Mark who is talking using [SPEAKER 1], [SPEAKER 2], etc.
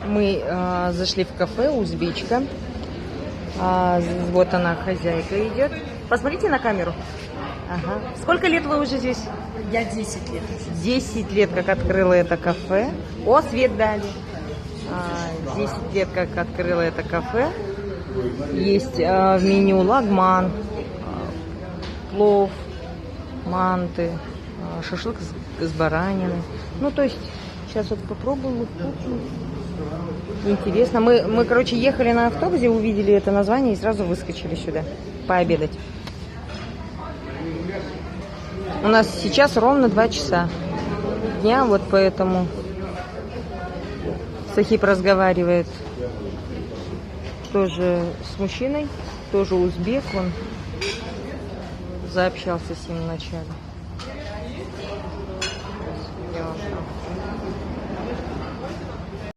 [SPEAKER 1] Мы зашли в кафе «Узбечка». Вот она, хозяйка идет. Посмотрите на камеру. Ага. Сколько лет вы уже здесь?
[SPEAKER 2] Я 10 лет.
[SPEAKER 1] 10 лет, как открыла это кафе. О, свет дали. 10 лет, как открыла это кафе. Есть в меню лагман, плов, манты, шашлык с бараниной. Ну, то есть, сейчас вот попробуем. Интересно. Мы, короче, ехали на автобусе, увидели это название и сразу выскочили сюда пообедать. У нас сейчас ровно 2 часа дня, вот поэтому Сахиб разговаривает тоже с мужчиной, тоже узбек, он заобщался с ним вначале. Я вам